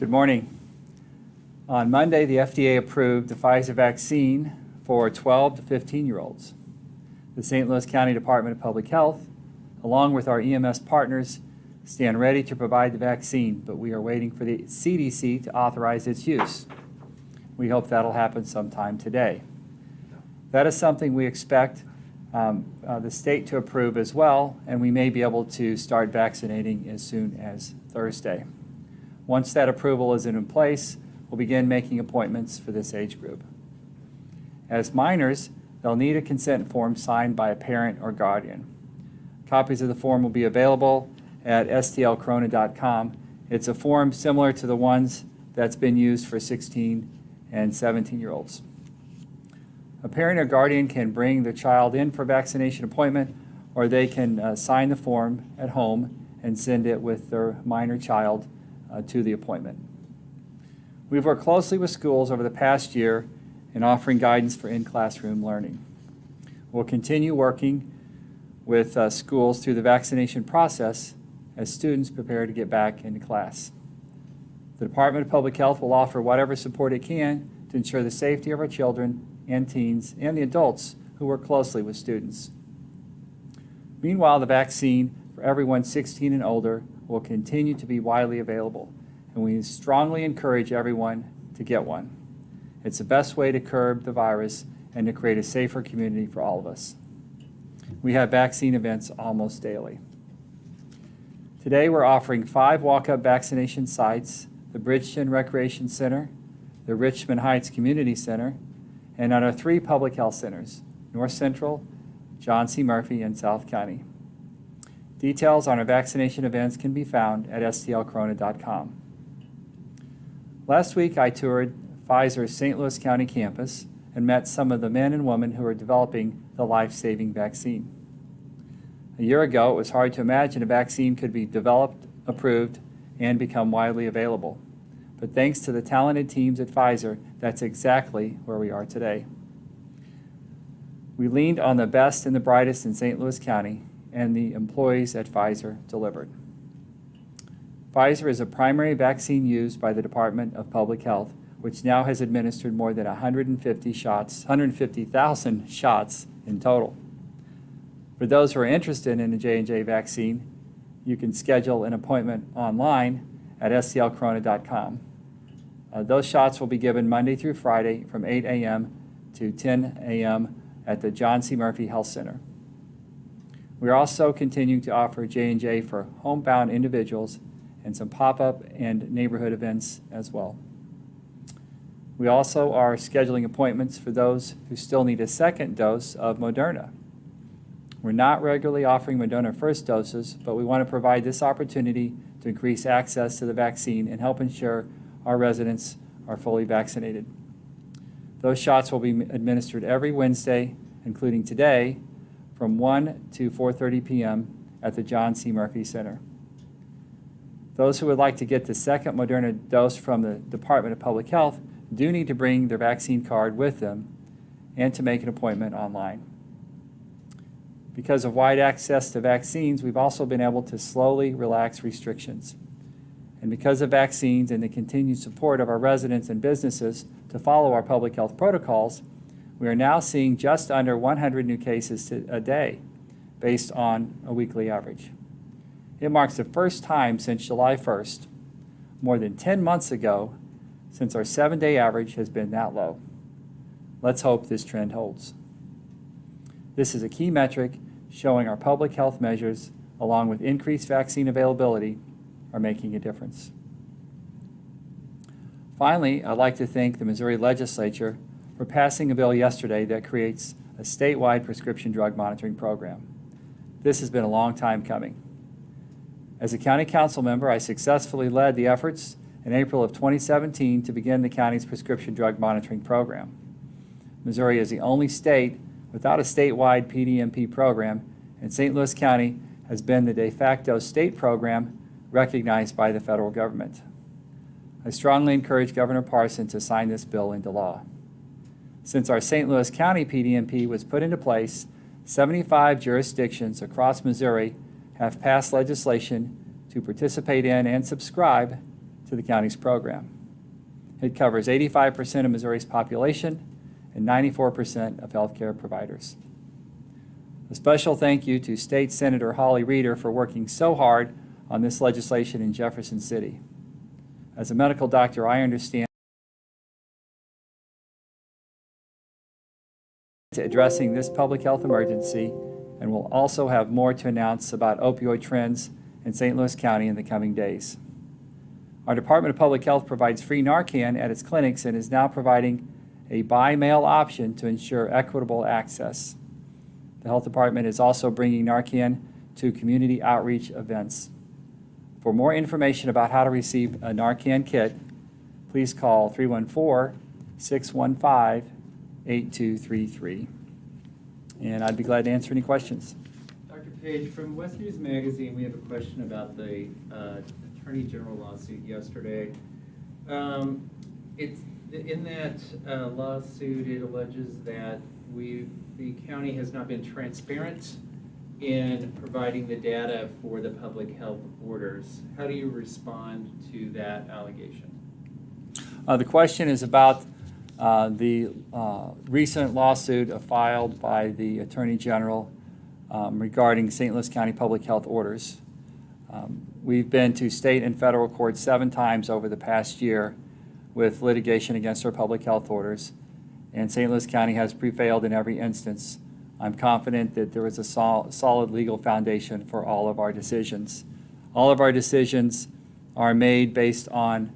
Good morning. On Monday, the FDA approved the Pfizer vaccine for 12 to 15-year-olds. The St. Louis County Department of Public Health, along with our EMS partners, stand ready to provide the vaccine, but we are waiting for the CDC to authorize its use. We hope that'll happen sometime today. That is something we expect the state to approve as well, and we may be able to start vaccinating as soon as Thursday. Once that approval is in place, we'll begin making appointments for this age group. As minors, they'll need a consent form signed by a parent or guardian. Copies of the form will be available at stlcorona.com. It's a form similar to the ones that's been used for 16 and 17-year-olds. A parent or guardian can bring their child in for a vaccination appointment, or they can sign the form at home and send it with their minor child to the appointment. We've worked closely with schools over the past year in offering guidance for in-classroom learning. We'll continue working with schools through the vaccination process as students prepare to get back into class. The Department of Public Health will offer whatever support it can to ensure the safety of our children and teens and the adults who work closely with students. Meanwhile, the vaccine for everyone 16 and older will continue to be widely available, and we strongly encourage everyone to get one. It's the best way to curb the virus and to create a safer community for all of us. We have vaccine events almost daily. Today we're offering 5 walk-up vaccination sites: the Bridgeton Recreation Center, the Richmond Heights Community Center, and at our 3 public health centers: North Central, John C. Murphy, and South County. Details on our vaccination events can be found at stlcorona.com. Last week I toured Pfizer's St. Louis County campus and met some of the men and women who are developing the life-saving vaccine. A year ago, it was hard to imagine a vaccine could be developed, approved, and become widely available. But thanks to the talented teams at Pfizer, that's exactly where we are today. We leaned on the best and the brightest in St. Louis County, and the employees at Pfizer delivered. Pfizer is a primary vaccine used by the Department of Public Health, which now has administered more than 150,000 shots in total. For those who are interested in a J&J vaccine, you can schedule an appointment online at stlcorona.com. Those shots will be given Monday through Friday from 8 a.m. to 10 a.m. at the John C. Murphy Health Center. We are also continuing to offer J&J for homebound individuals and some pop-up and neighborhood events as well. We also are scheduling appointments for those who still need a second dose of Moderna. We're not regularly offering Moderna first doses, but we want to provide this opportunity to increase access to the vaccine and help ensure our residents are fully vaccinated. Those shots will be administered every Wednesday, including today, from 1 to 4:30 p.m. at the John C. Murphy Center. Those who would like to get the second Moderna dose from the Department of Public Health do need to bring their vaccine card with them and to make an appointment online. Because of wide access to vaccines, we've also been able to slowly relax restrictions. And because of vaccines and the continued support of our residents and businesses to follow our public health protocols, we are now seeing just under 100 new cases a day based on a weekly average. It marks the first time since July 1st, more than 10 months ago, since our 7-day average has been that low. Let's hope this trend holds. This is a key metric showing our public health measures, along with increased vaccine availability, are making a difference. Finally, I'd like to thank the Missouri Legislature for passing a bill yesterday that creates a statewide prescription drug monitoring program. This has been a long time coming. As a county council member, I successfully led the efforts in April of 2017 to begin the county's prescription drug monitoring program. Missouri is the only state without a statewide PDMP program, and St. Louis County has been the de facto state program recognized by the federal government. I strongly encourage Governor Parson to sign this bill into law. Since our St. Louis County PDMP was put into place, 75 jurisdictions across Missouri have passed legislation to participate in and subscribe to to the county's program. It covers 85% of Missouri's population and 94% of healthcare providers. A special thank you to State Senator Holly Reeder for working so hard on this legislation in Jefferson City. As a medical doctor, I understand addressing this public health emergency, and will also have more to announce about opioid trends in St. Louis County in the coming days. Our Department of Public Health provides free Narcan at its clinics and is now providing a buy-mail option to ensure equitable access. The Health Department is also bringing Narcan to community outreach events. For more information about how to receive a Narcan kit, please call 314-615-8233. And I'd be glad to answer any questions. Dr. Page, from West News Magazine, we have a question about the Attorney General lawsuit yesterday. It's in that lawsuit, it alleges that the county has not been transparent in providing the data for the public health orders. How do you respond to that allegation? The question is about the recent lawsuit filed by the Attorney General regarding St. Louis County public health orders. We've been to state and federal court 7 times over the past year with litigation against our public health orders, and St. Louis County has prevailed in every instance. I'm confident that there is a solid legal foundation for all of our decisions. All of our decisions are made based on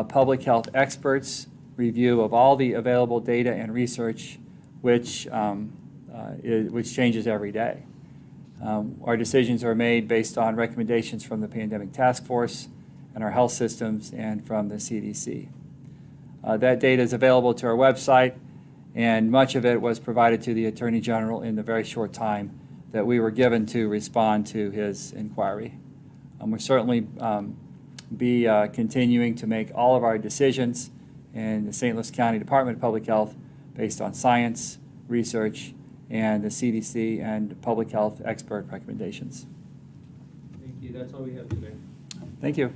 public health experts' review of all the available data and research, which changes every day. Our decisions are made based on recommendations from the Pandemic Task Force and our health systems and from the CDC. That data is available to our website, and much of it was provided to the Attorney General in the very short time that we were given to respond to his inquiry. We'll certainly be continuing to make all of our decisions in the St. Louis County Department of Public Health based on science, research, and the CDC and public health expert recommendations. Thank you. That's all we have today. Thank you.